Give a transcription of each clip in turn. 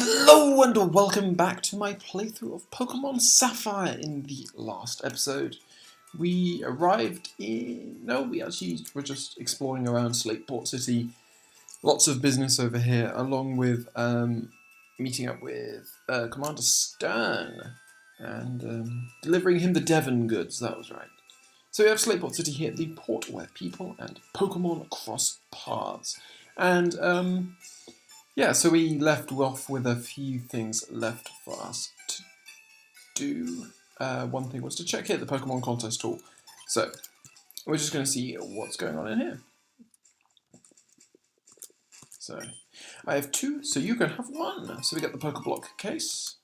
Hello and welcome back to my playthrough of Pokemon Sapphire. In the last episode, we arrived in... No, we actually were just exploring around Slateport City. Lots of business over here, along with meeting up with Commander Stern and delivering him the Devon goods, that was right. So we have Slateport City here, the port where people and Pokemon cross paths. And yeah, so we left off with a few things left for us to do. One thing was to check here, the Pokemon contest tool. So, we're just going to see what's going on in here. So, I have two, so you can have one. So we get the Pokeblock case.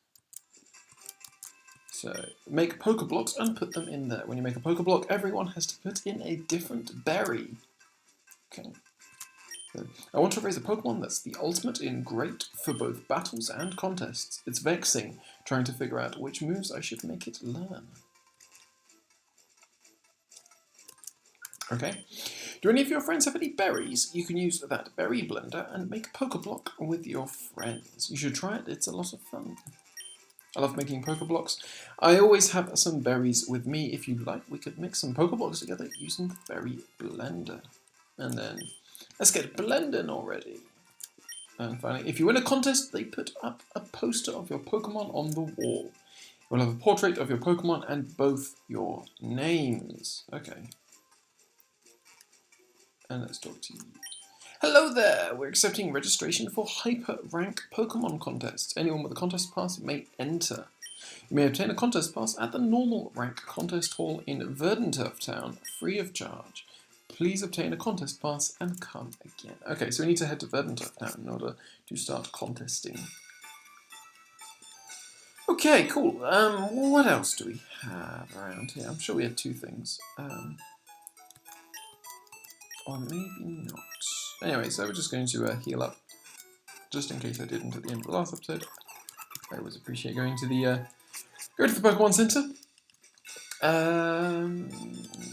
So, make Pokeblocks and put them in there. When you make a Pokeblock, everyone has to put in a different berry. Okay. I want to raise a Pokemon that's the ultimate in great for both battles and contests. It's vexing, trying to figure out which moves I should make it learn. Okay. Do any of your friends have any berries? You can use that berry blender and make a Pokeblock with your friends. You should try it, it's a lot of fun. I love making Pokeblocks. I always have some berries with me. If you'd like, we could mix some Pokeblocks together using the berry blender. And then... let's get blending already. And finally, if you win a contest, they put up a poster of your Pokemon on the wall. You'll have a portrait of your Pokemon and both your names. Okay. And let's talk to you. Hello there! We're accepting registration for Hyper Rank Pokemon contests. Anyone with a contest pass may enter. You may obtain a contest pass at the normal rank contest hall in Verdanturf Town, free of charge. Please obtain a contest pass and come again. Okay, so we need to head to Verdanturf Town in order to start contesting. Okay, cool. What else do we have around here? I'm sure we had two things. Or maybe not. Anyway, so we're just going to heal up, just in case I didn't at the end of the last episode. I always appreciate going to the Pokemon Center.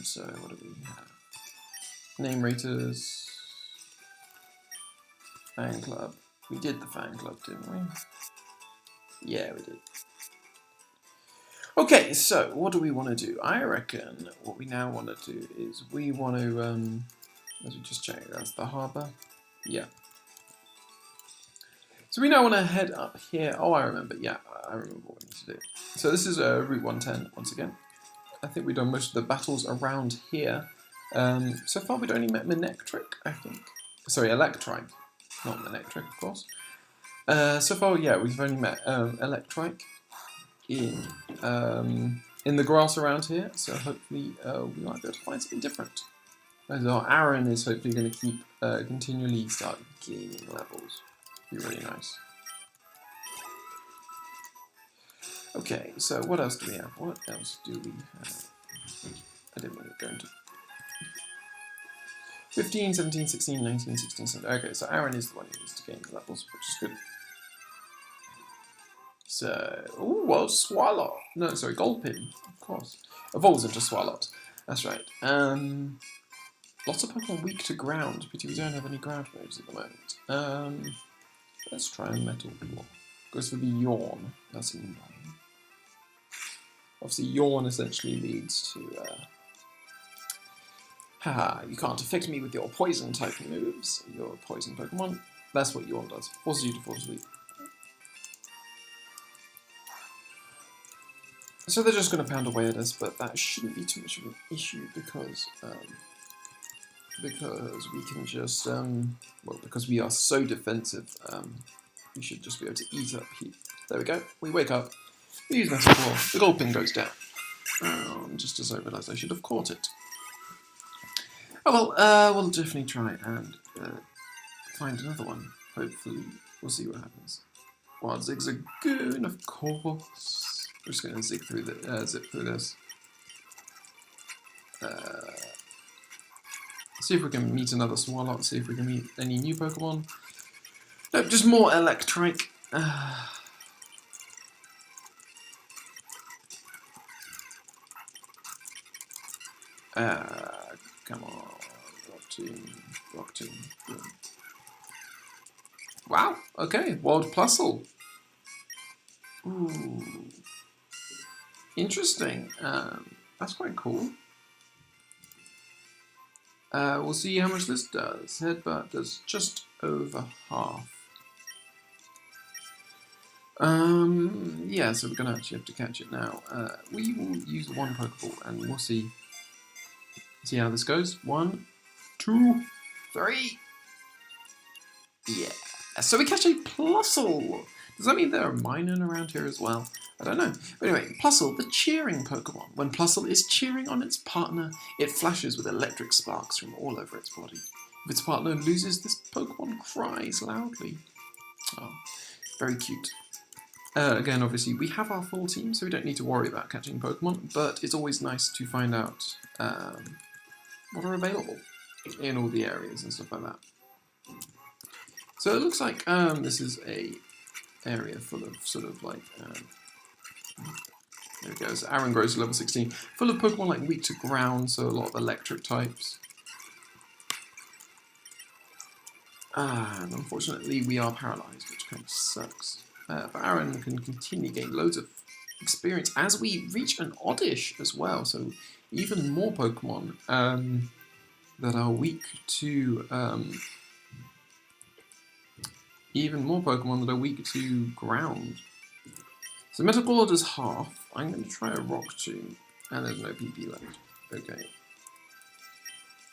So what do we have? Name raters, fan club. We did the fan club, didn't we? Yeah, we did. Okay, so what do we want to do? I reckon what we now want to do is we want to, as we just check, that's the harbour. Yeah. So we now want to head up here. Oh, I remember. Yeah, I remember what we need to do. So this is Route 110 once again. I think we've done most of the battles around here. So far we'd only met Manectric, I think. Sorry, Electrike, not Manectric, of course. So far, yeah, we've only met Electrike in the grass around here, so hopefully we might be able to find something different. As our Aaron is hopefully going to keep continually start gaining levels. Be really nice. Okay, so what else do we have? What else do we have? I didn't want to go into 15, 17, 16, 19, 16, 17. Okay, so Aaron is the one who needs to gain the levels, which is good. So, ooh, well, Swalot. No, sorry, Gulpin, of course. Evolves into Swalot. That's right. Lots of Pokemon weak to ground, but we don't have any ground moves at the moment. Let's try a Metal Claw. Goes for the Yawn. That's annoying. Obviously, Yawn essentially leads to... haha, you can't affect me with your poison type moves. You're a poison Pokemon. That's what Yawn does. Forces you to fall asleep. So they're just going to pound away at us, but that shouldn't be too much of an issue because we can just, well, because we are so defensive, we should just be able to eat up heat. There we go. We wake up. We use Metal Claw. The Gulpin goes down. Just as I realised I should have caught it. Oh well, we'll definitely try and find another one. Hopefully, we'll see what happens. Wild Zigzagoon, of course. We're just going to zip through this. See if we can meet another Swalot. See if we can meet any new Pokemon. Nope, just more Electrike. Come on, Rock Tomb. Wow, okay, Wild Plusle. Ooh. Interesting. That's quite cool. We'll see how much this does. Headbutt does just over half. Yeah, so we're gonna actually have to catch it now. We will use one Pokeball and we'll see how this goes. 1, 2, 3. Yeah. So we catch a Plusle. Does that mean there are Minun around here as well? I don't know. But anyway, Plusle, the cheering Pokemon. When Plusle is cheering on its partner, it flashes with electric sparks from all over its body. If its partner loses, this Pokemon cries loudly. Oh, very cute. Again, obviously, we have our full team, so we don't need to worry about catching Pokemon, but it's always nice to find out what are available in all the areas and stuff like that. So it looks like this is a area full of sort of like... there it goes. Aaron grows to level 16. Full of Pokemon like weak to ground, so a lot of electric types. And unfortunately, we are paralyzed, which kind of sucks. But Aaron can continue to gain loads of experience as we reach an Oddish as well. So even more Pokemon that are weak to ground. So Metal Ball does half. I'm going to try a Rock Tomb, and there's no PP left. Okay.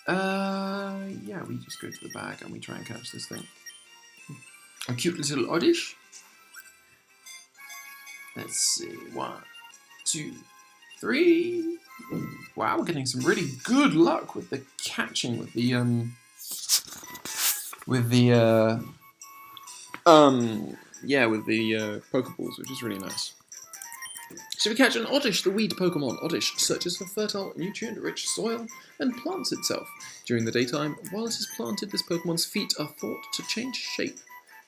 Yeah, we just go to the bag and we try and catch this thing. A cute little Oddish. Let's see, 1, 2, 3. Wow, we're getting some really good luck with the catching with the Pokeballs, which is really nice. So we catch an Oddish, the weed Pokemon. Oddish searches for fertile, nutrient-rich soil and plants itself. During the daytime, while it is planted, this Pokemon's feet are thought to change shape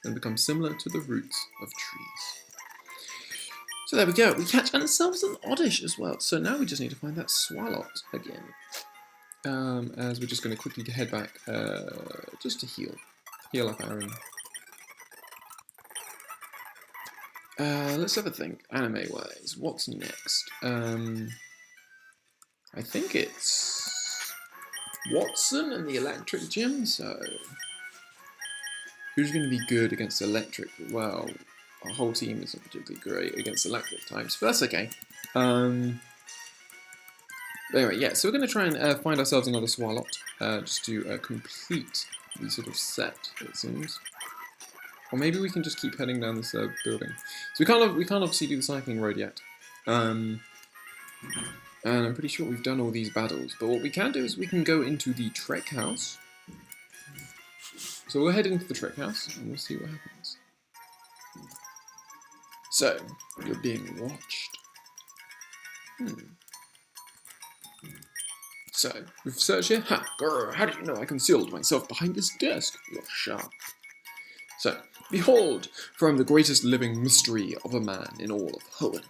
and become similar to the roots of trees. So there we go. We catch ourselves an Oddish as well. So now we just need to find that Swalot again. As we're just going to quickly head back just to heal. Heal up Aaron. Let's have a think, anime-wise. What's next? I think it's Watson and the Electric Gym, so... Who's going to be good against Electric? Well, our whole team isn't particularly great against Electric types, but that's okay. But anyway, yeah, so we're going to try and find ourselves another Swalot, just to complete the sort of set, it seems. Or maybe we can just keep heading down this building. So we can't obviously do the cycling road yet. And I'm pretty sure we've done all these battles. But what we can do is we can go into the Trek House. So we'll head into the Trek House and we'll see what happens. So, you're being watched. So, we've searched here. Ha! Grr, how do you know I concealed myself behind this desk? You're sharp. So, behold, for I'm the greatest living mystery of a man in all of Hoenn.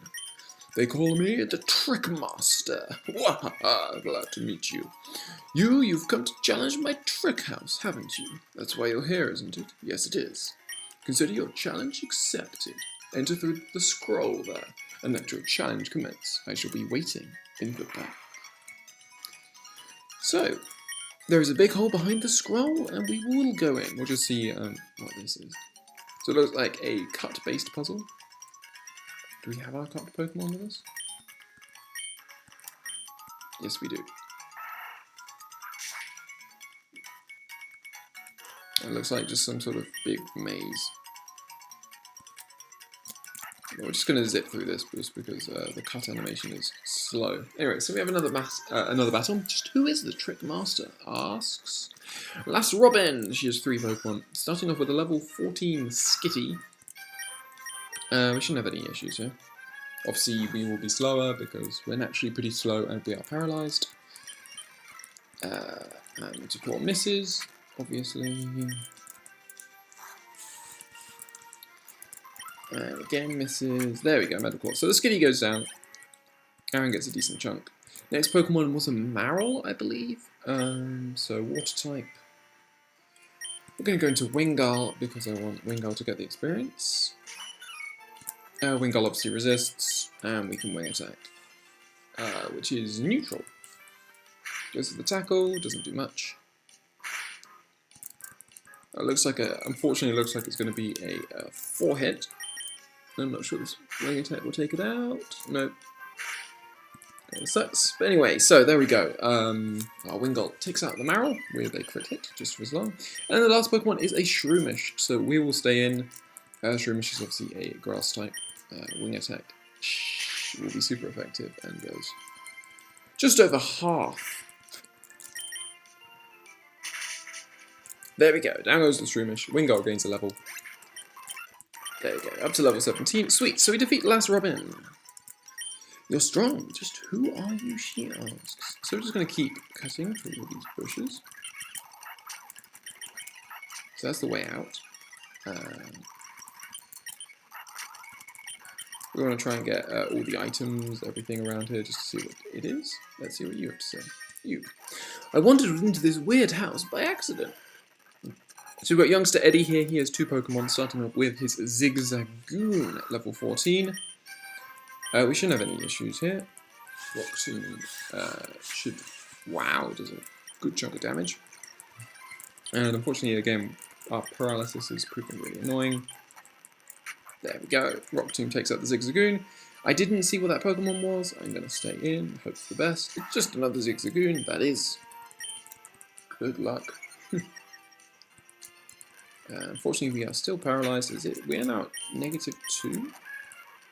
They call me the Trick Master. Wahaha, glad to meet you. You've come to challenge my trick house, haven't you? That's why you're here, isn't it? Yes, it is. Consider your challenge accepted. Enter through the scroll there, and let your challenge commence. I shall be waiting in the back. So, there is a big hole behind the scroll, and we will go in. We'll just see what this is. So it looks like a cut-based puzzle. Do we have our cut Pokemon with us? Yes, we do. It looks like just some sort of big maze. We're just going to zip through this just because the cut animation is slow. Anyway, so we have another battle. Just who is the Trick Master? Asks. Last Robin! She has 3 Pokemon. Starting off with a level 14 Skitty. We shouldn't have any issues here. Obviously, we will be slower because we're naturally pretty slow and we are paralysed. And support misses, obviously. And again misses. There we go, Medical. So the Skitty goes down. Aaron gets a decent chunk. Next Pokemon was a Marill, I believe. So water type. We're going to go into Wingull because I want Wingull to get the experience. Wingull obviously resists, and we can wing attack, which is neutral. Goes for the tackle, doesn't do much. It looks like unfortunately, it looks like it's going to be a 4-hit. I'm not sure this wing attack will take it out. Nope. Kind of sucks. But anyway, so there we go. Our Wingull takes out the Marrow with a crit hit, just for as long. And the last Pokemon is a Shroomish, so we will stay in. Shroomish is obviously a grass type. Wing attack will be super effective and goes just over half. There we go. Down goes the Shroomish. Wingull gains a level. There we go. Up to level 17. Sweet. So we defeat Last Robin. You're strong. Just who are you, she asks. So we're just going to keep cutting through all these bushes. So that's the way out. We want to try and get all the items, everything around here, just to see what it is. Let's see what you have to say. You. I wandered into this weird house by accident. So we've got youngster Eddie here. He has 2 Pokemon, starting up with his Zigzagoon at level 14. We shouldn't have any issues here. Roxanne should, wow, does a good chunk of damage. And unfortunately, again, our paralysis is proving really annoying. There we go. Rock Tomb takes out the Zigzagoon. I didn't see what that Pokemon was. I'm going to stay in, hope for the best. It's just another Zigzagoon, that is. Good luck. Unfortunately, we are still paralyzed. We are now at -2,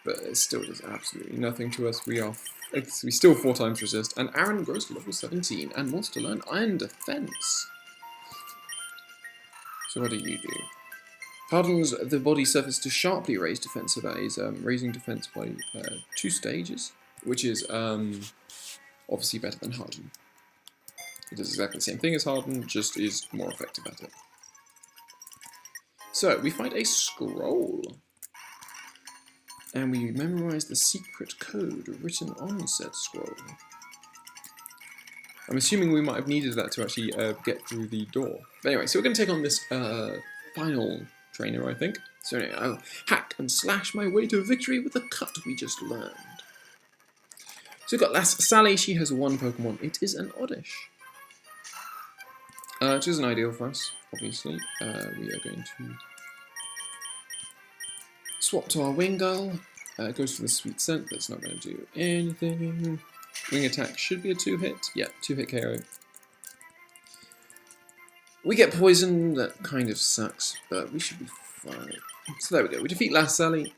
but it still does absolutely nothing to us. We still 4 times resist, and Aaron grows to level 17 and wants to learn Iron Defense. So what do you do? Hardens the body surface to sharply raise defense, so that is raising defense by 2 stages, which is obviously better than Harden. It does exactly the same thing as Harden, just is more effective at it. So, we find a scroll, and we memorize the secret code written on said scroll. I'm assuming we might have needed that to actually get through the door. But anyway, so we're going to take on this final trainer, I think. So anyway, I'll hack and slash my way to victory with the cut we just learned. So we've got Lass Sally, she has 1 Pokemon. It is an Oddish. Which isn't ideal for us, obviously. We are going to swap to our Wingull. It goes for the Sweet Scent, that's not going to do anything. Wing attack should be a 2-hit. Yeah, 2-hit KO. We get poisoned, that kind of sucks, but we should be fine. So there we go, we defeat Lass Sally.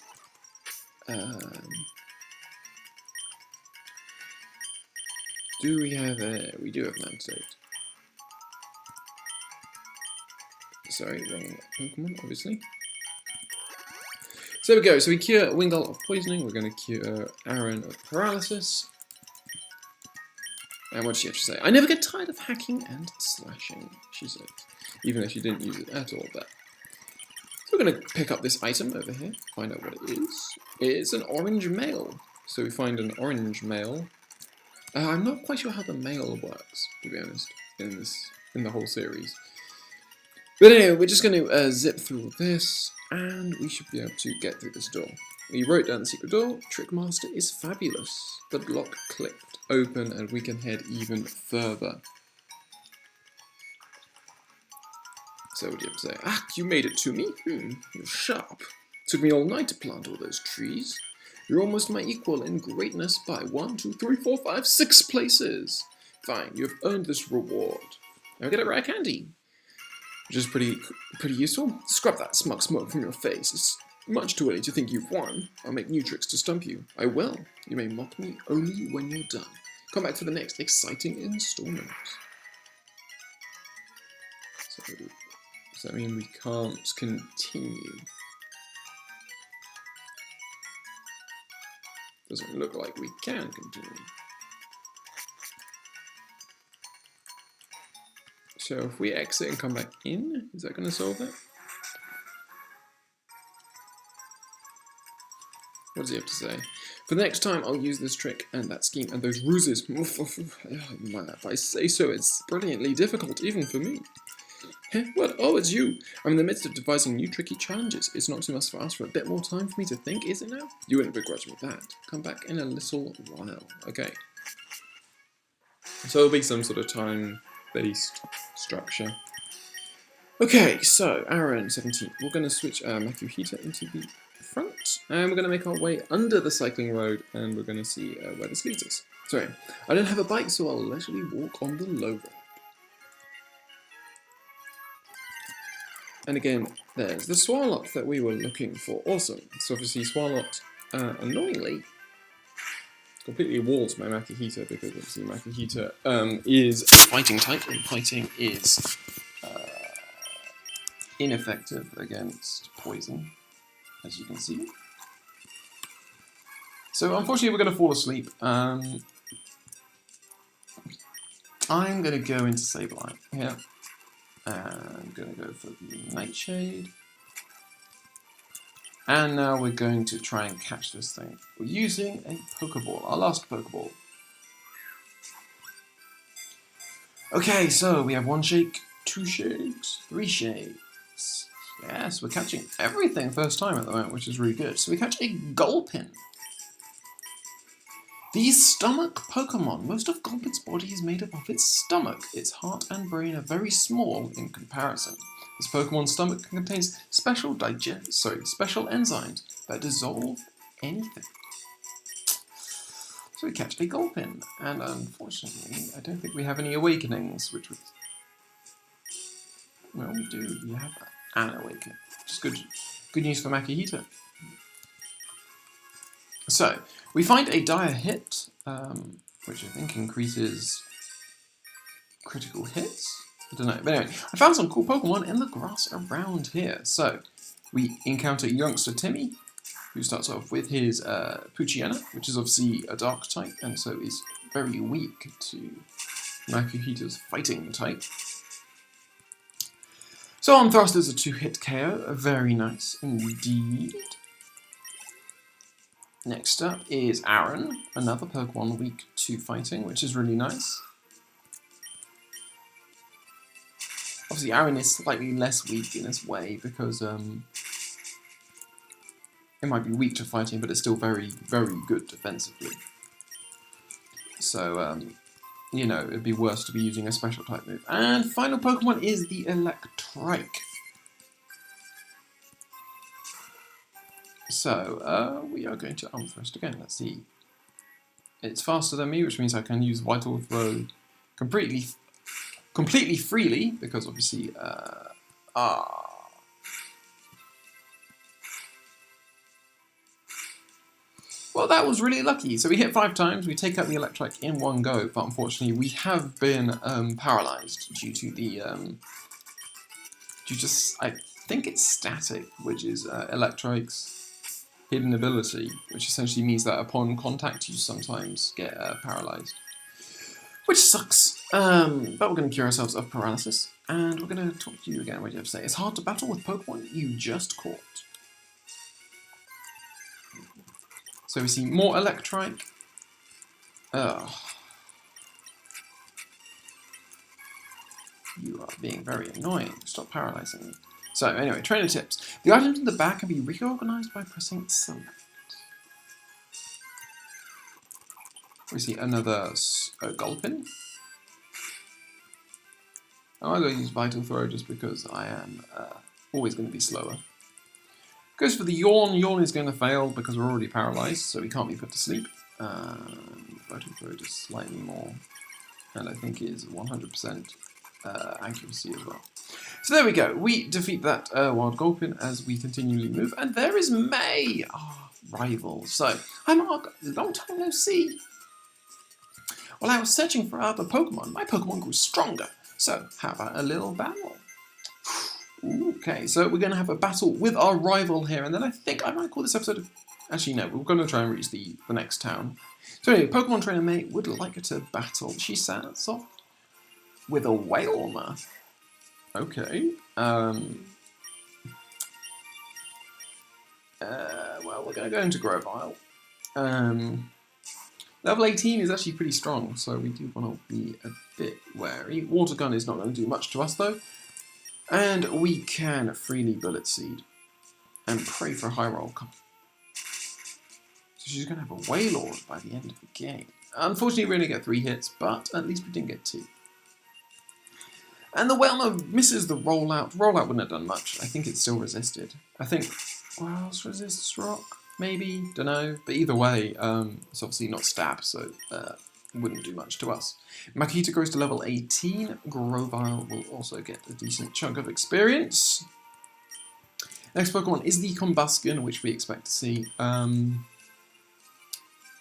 Do we have we do have an antidote. Sorry, wrong Pokemon, obviously. So there we go, so we cure Wingull of poisoning, we're going to cure Aaron of paralysis. And what does she have to say? I never get tired of hacking and slashing, she said. Even though she didn't use it at all, but... So we're going to pick up this item over here, find out what it is. It's an orange mail. So we find an orange mail. I'm not quite sure how the mail works, to be honest, in the whole series. But anyway, we're just going to zip through this, and we should be able to get through this door. We wrote down the secret door. Trickmaster is fabulous. The lock clicked open, and we can head even further. So what do you have to say? Ah, you made it to me? You're sharp. Took me all night to plant all those trees. You're almost my equal in greatness by 1, 2, 3, 4, 5, 6 places. Fine, you have earned this reward. Now get a rare candy. Which is pretty useful. Scrub that smug smoke from your face. It's much too early to think you've won. I'll make new tricks to stump you. I will. You may mock me only when you're done. Come back for the next exciting installment. So, does that mean we can't continue? Doesn't look like we can continue. So if we exit and come back in, is that going to solve it? What does he have to say? For the next time, I'll use this trick and that scheme and those ruses. If I say so, it's brilliantly difficult, even for me. What? Oh, it's you! I'm in the midst of devising new tricky challenges. It's not too much to ask for a bit more time for me to think, is it now? You wouldn't begrudge me that. Come back in a little while. Okay. So it'll be some sort of time-based structure. Okay, so Aaron, 17. We're going to switch Makuhita into the front, and we're going to make our way under the cycling road, and we're going to see where this leads us. Sorry, I don't have a bike, so I'll leisurely walk on the low road. And again, there's the Swalot that we were looking for. Awesome. So obviously Swalot, annoyingly, completely walls my Makuhita, because obviously Makuhita is a fighting type, and fighting is ineffective against poison, as you can see. So unfortunately we're going to fall asleep. I'm going to go into Sableye here. I'm going to go for the Nightshade. And now we're going to try and catch this thing. We're using a Pokeball, our last Pokeball. Okay, so we have 1 shake, 2 shakes, 3 shakes. Yes, we're catching everything first time at the moment, which is really good. So we catch a Gulpin. The stomach Pokemon. Most of Gulpin's body is made up of its stomach. Its heart and brain are very small in comparison. This Pokemon's stomach contains special enzymes that dissolve anything. So we catch a Gulpin, and unfortunately, I don't think we have any awakenings, which would... Well, we do. We have an awakening, which is good news for Makuhita. So, we find a dire hit, which I think increases critical hits. I don't know. But anyway, I found some cool Pokemon in the grass around here. So, we encounter youngster Timmy, who starts off with his Poochyena, which is obviously a dark type, and so is very weak to Makuhita's fighting type. So on Thrust is a 2-hit KO, very nice indeed. Next up is Aaron, another Pokemon weak to fighting, which is really nice. Obviously Aaron is slightly less weak in this way because it might be weak to fighting, but it's still very, very good defensively. So, you know, it'd be worse to be using a special type move. And final Pokemon is the Electrike. So, we are going to Thrust again. Let's see. It's faster than me, which means I can use Vital Throw completely freely, because obviously, well, that was really lucky. So we hit 5 times, we take out the Electrike in one go, but unfortunately we have been paralysed due to the, I think it's static, which is Electrike's hidden ability, which essentially means that upon contact you sometimes get paralysed. Which sucks, but we're going to cure ourselves of paralysis, and we're going to talk to you again. What do you have to say? It's hard to battle with Pokemon you just caught. So we see more Electrike. You are being very annoying. Stop paralysing me. So anyway, trainer tips. The items in the bag can be reorganised by pressing select. We see another Gulpin. I'm going to use Vital Throw just because I am always going to be slower. Goes for the Yawn. Yawn is going to fail because we're already paralysed, so we can't be put to sleep. Vital Throw just slightly more, and I think is 100% accuracy as well. So there we go. We defeat that wild Gulpin as we continually move, and there is May, our rival. So, hi Mark, long time no see. While I was searching for other Pokemon, my Pokemon grew stronger. So, how about a little battle? Okay, so we're going to have a battle with our rival here, and then I think I might call this episode... Actually, no, we're going to try and reach the next town. So anyway, Pokemon Trainer May would like to battle. She starts off with a Wailmer. Okay. Well, we're going to go into Grovyle. Level 18 is actually pretty strong, so we do want to be a bit wary. Water Gun is not going to do much to us, though. And we can freely Bullet Seed and pray for a high roll. So she's going to have a Wailord by the end of the game. Unfortunately, we only get 3 hits, but at least we didn't get 2. And the Wailord misses the rollout. Rollout wouldn't have done much. I think it still resisted. I think, what else resists rock? Maybe, don't know. But either way, it's obviously not stab, so it wouldn't do much to us. Makita grows to level 18. Grovyle will also get a decent chunk of experience. Next Pokemon is the Combusken, which we expect to see.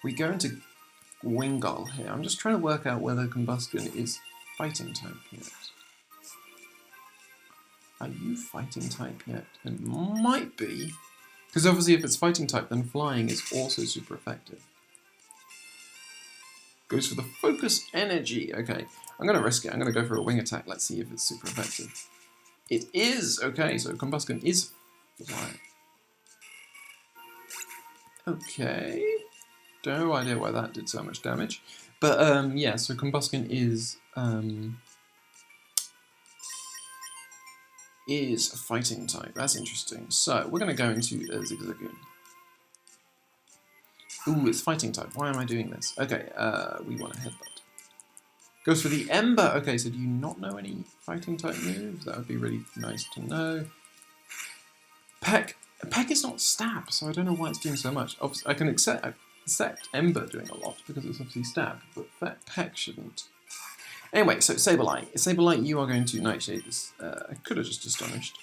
We go into Wingull here. I'm just trying to work out whether Combusken is fighting type yet. Are you fighting type yet? It might be. Because obviously if it's fighting type, then flying is also super effective. Goes for the focus energy. Okay, I'm going to risk it. I'm going to go for a wing attack. Let's see if it's super effective. It is! Okay, so Combusken is flying. Okay. No idea why that did so much damage. But yeah, so Combusken is fighting type. That's interesting. So we're going to go into Zigzagoon. Ooh, it's fighting type. Why am I doing this? Okay, we want a headbutt. Goes for the Ember. Okay, so do you not know any fighting type moves? That would be really nice to know. Peck. Peck is not stab, so I don't know why it's doing so much. Obviously, I can accept Ember doing a lot because it's obviously stab, but Peck shouldn't. Anyway, so Sableye. Sableye, you are going to Nightshade this. I could have just Astonished.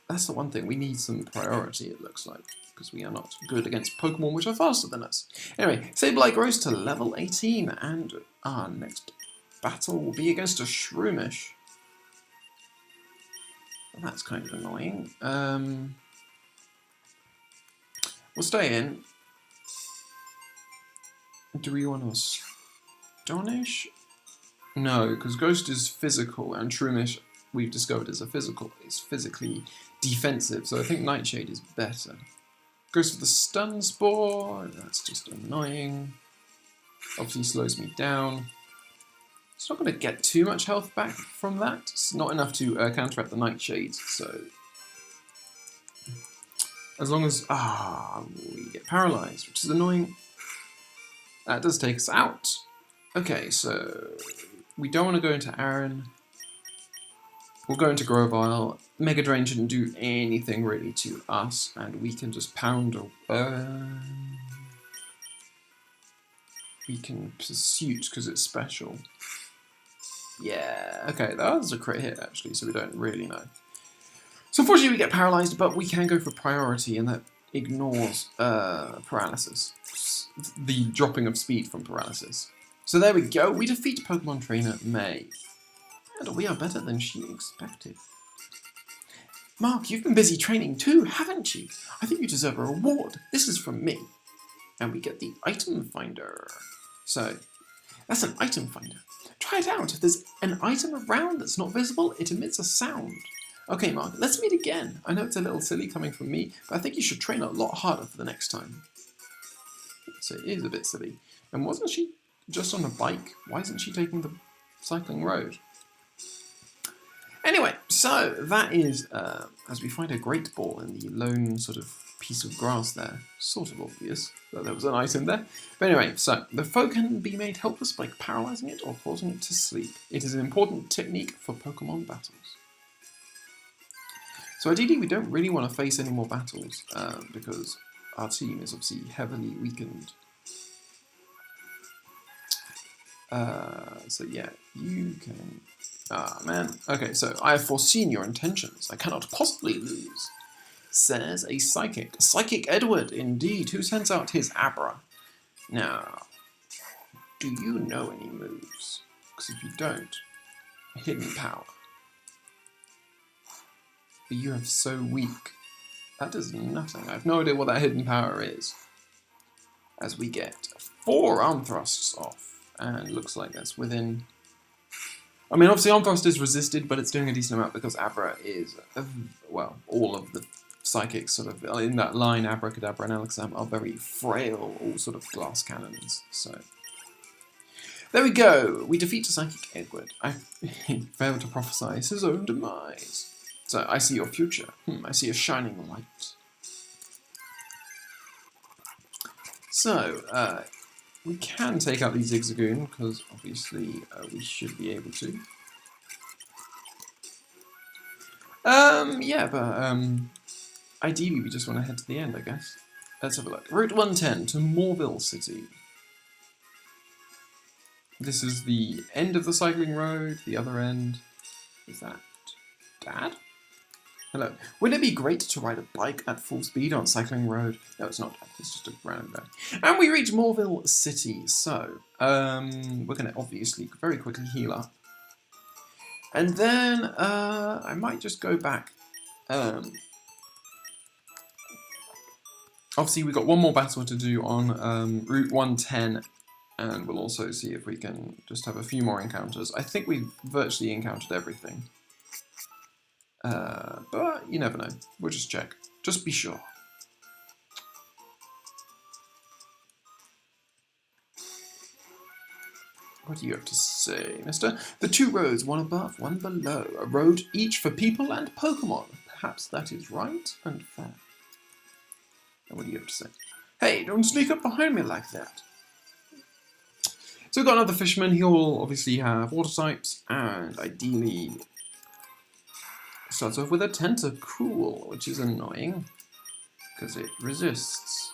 That's the one thing. We need some priority, it looks like, because we are not good against Pokemon which are faster than us. Anyway, Sableye grows to level 18, and our next battle will be against a Shroomish. Well, that's kind of annoying. We'll stay in. Do we want to Astonish? No, because Ghost is physical, and Shroomish, we've discovered, is physically defensive, so I think Nightshade is better. Goes for the Stun Spore, that's just annoying. Obviously slows me down. It's not going to get too much health back from that. It's not enough to counteract the Nightshade, so... As long as... we get paralysed, which is annoying. That does take us out. Okay, so... We don't want to go into Aaron. We'll go into Grovyle. Mega Drain shouldn't do anything really to us, and we can just pound... we can Pursuit, because it's special. Yeah, okay, that was a crit hit actually, so we don't really know. So unfortunately we get paralysed, but we can go for priority, and that ignores paralysis. The dropping of speed from paralysis. So there we go, we defeat Pokemon Trainer May. And we are better than she expected. Mark, you've been busy training too, haven't you? I think you deserve a reward. This is from me. And we get the Item Finder. So, that's an Item Finder. Try it out. If there's an item around that's not visible, it emits a sound. Okay, Mark, let's meet again. I know it's a little silly coming from me, but I think you should train a lot harder for the next time. So it is a bit silly. And wasn't she just on a bike? Why isn't she taking the cycling road? Anyway, so that is, as we find a Great Ball in the lone sort of piece of grass there. Sort of obvious that there was an item there. But anyway, so the foe can be made helpless by paralysing it or causing it to sleep. It is an important technique for Pokemon battles. So ideally we don't really want to face any more battles because our team is obviously heavily weakened. So yeah, you can... man. Okay, so I have foreseen your intentions. I cannot possibly lose. Says a Psychic. Psychic Edward, indeed. Who sends out his Abra? Now, do you know any moves? Because if you don't, Hidden Power. But you are so weak. That does nothing. I have no idea what that Hidden Power is. As we get 4 Arm Thrusts off. And looks like that's within... I mean, obviously Arm Thrust is resisted, but it's doing a decent amount because Abra is... well, all of the Psychics sort of in that line, Abracadabra and Alakazam, are very frail, all sort of glass cannons, so... There we go. We defeat Psychic Edward. He failed to prophesize his own demise. So I see your future. I see a shining light. So, we can take out the Zigzagoon, because obviously we should be able to. Yeah, but ideally we just want to head to the end, I guess. Let's have a look. Route 110 to Morville City. This is the end of the cycling road. The other end is that Dad? Hello. Wouldn't it be great to ride a bike at full speed on cycling road? No, it's not. It's just a random guy. And we reach Morville City. So, we're going to obviously very quickly heal up. And then, I might just go back. Obviously, we've got one more battle to do on Route 110. And we'll also see if we can just have a few more encounters. I think we've virtually encountered everything. But you never know. We'll just check. Just be sure. What do you have to say, mister? The 2 roads, one above, one below. A road each for people and Pokemon. Perhaps that is right and fair. And what do you have to say? Hey, don't sneak up behind me like that. So we've got another fisherman. He'll obviously have water types, and ideally starts off with a Tentacool, which is annoying because it resists.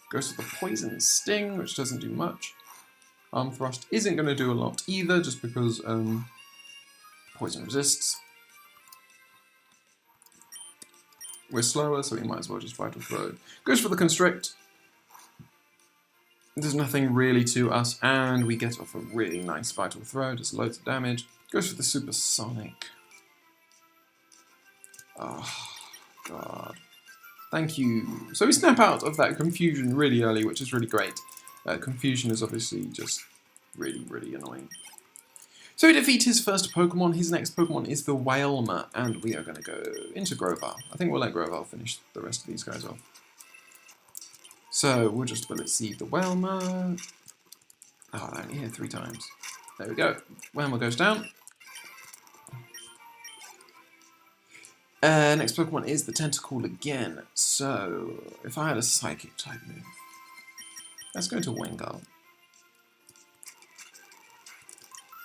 Goes for the Poison Sting, which doesn't do much. Arm Thrust isn't going to do a lot either, just because poison resists. We're slower, so we might as well just Vital Throw. Goes for the Constrict. There's nothing really to us, and we get off a really nice Vital Throw, does loads of damage. Goes for the Supersonic. Oh, God. Thank you. So we snap out of that Confusion really early, which is really great. Confusion is obviously just really, really annoying. So we defeat his first Pokemon. His next Pokemon is the Wailmer, and we are going to go into Grovyle. I think we'll let Grovyle finish the rest of these guys off. So we'll just bullet seed the Wailmer. Oh, I only hit 3 times. There we go. Wailmer goes down. Next Pokemon is the Tentacool again. So if I had a Psychic type move, let's go to Wingull.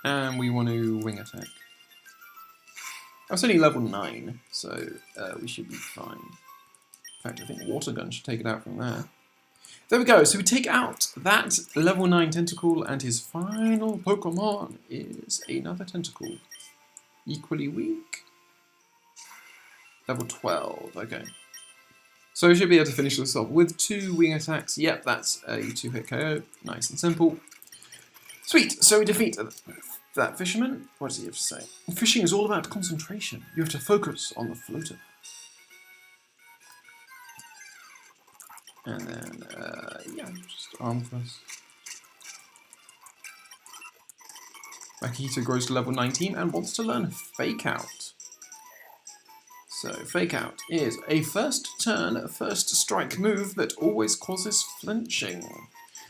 And we want to Wing Attack. I was only level 9, so we should be fine. In fact, I think Water Gun should take it out from there. There we go, so we take out that level 9 Tentacool, and his final Pokemon is another Tentacool. Equally weak. Level 12, okay. So we should be able to finish this off with 2 wing attacks. Yep, that's a 2-hit KO. Nice and simple. Sweet, so we defeat that fisherman. What does he have to say? Fishing is all about concentration. You have to focus on the floater. And then, yeah, just Arm Thrust. Makita grows to level 19 and wants to learn Fake Out. So, Fake Out is a first turn, first strike move that always causes flinching.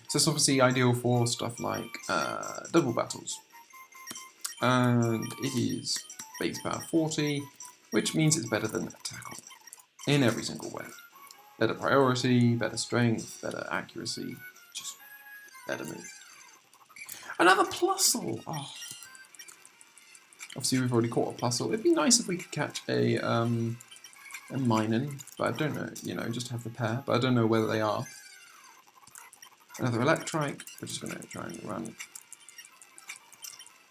So it's obviously ideal for stuff like double battles. And it is base power 40, which means it's better than Tackle in every single way. Better priority, better strength, better accuracy, just better move. Another Plusle! Oh. Obviously we've already caught a Plusle. It'd be nice if we could catch a Minun, but I don't know, you know, just have the pair, but I don't know whether they are. Another Electrike, we're just going to try and run.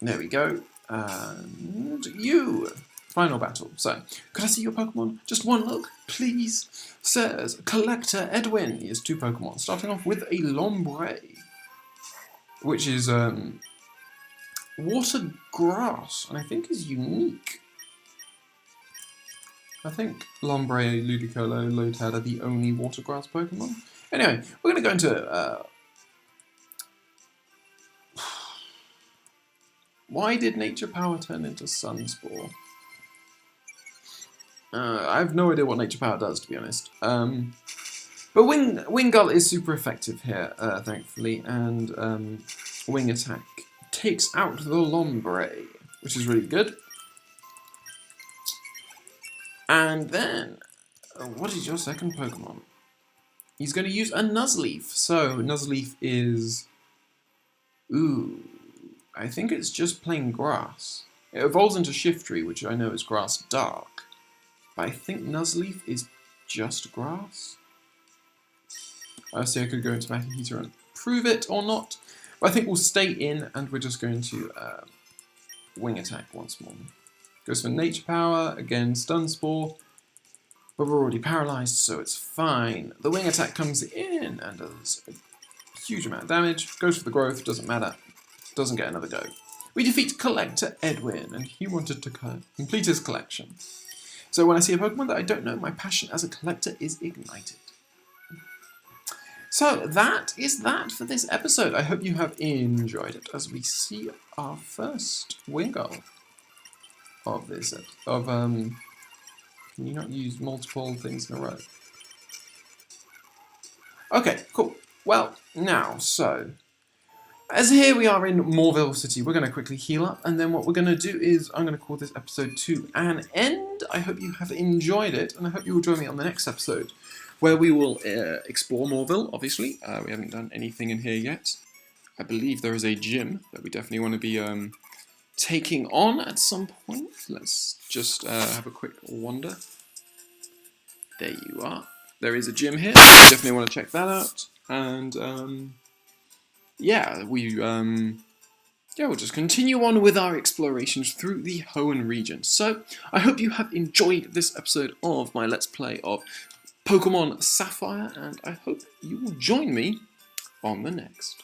There we go. And you! Final battle. So, could I see your Pokemon? Just one look, please. Says Collector Edwin. He has 2 Pokemon, starting off with a Lombre, which is water grass, and I think is unique. I think Lombre, Ludicolo, Lotad are the only water grass Pokemon. Anyway, we're going to go into why did Nature Power turn into Sunspore? I have no idea what Nature Power does, to be honest. But Wingull is super effective here, thankfully, and Wing attack takes out the Lombre, which is really good. And then, what is your second Pokemon? He's going to use a Nuzleaf. So, Nuzleaf is... Ooh, I think it's just plain grass. It evolves into Shiftry, which I know is grass dark. But I think Nuzleaf is just grass. I say I could go into Matter Heater and prove it or not. But I think we'll stay in and we're just going to Wing Attack once more. Goes for Nature Power, again Stun Spore. But we're already paralyzed, so it's fine. The Wing Attack comes in and does a huge amount of damage. Goes for the growth, doesn't matter. Doesn't get another go. We defeat Collector Edwin, and he wanted to complete his collection. So when I see a Pokemon that I don't know, my passion as a collector is ignited. So that is that for this episode. I hope you have enjoyed it as we see our first Wingull of this. Can you not use multiple things in a row? Okay, cool. Well, now, so, as here we are in Morville City, we're going to quickly heal up, and then what we're going to do is, I'm going to call this episode to an end. I hope you have enjoyed it, and I hope you will join me on the next episode, where we will explore Morville, obviously. We haven't done anything in here yet. I believe there is a gym that we definitely want to be taking on at some point. Let's just have a quick wander. There you are. There is a gym here. Definitely want to check that out. And yeah, we'll just continue on with our explorations through the Hoenn region. So I hope you have enjoyed this episode of my Let's Play of Pokemon Sapphire, and I hope you will join me on the next.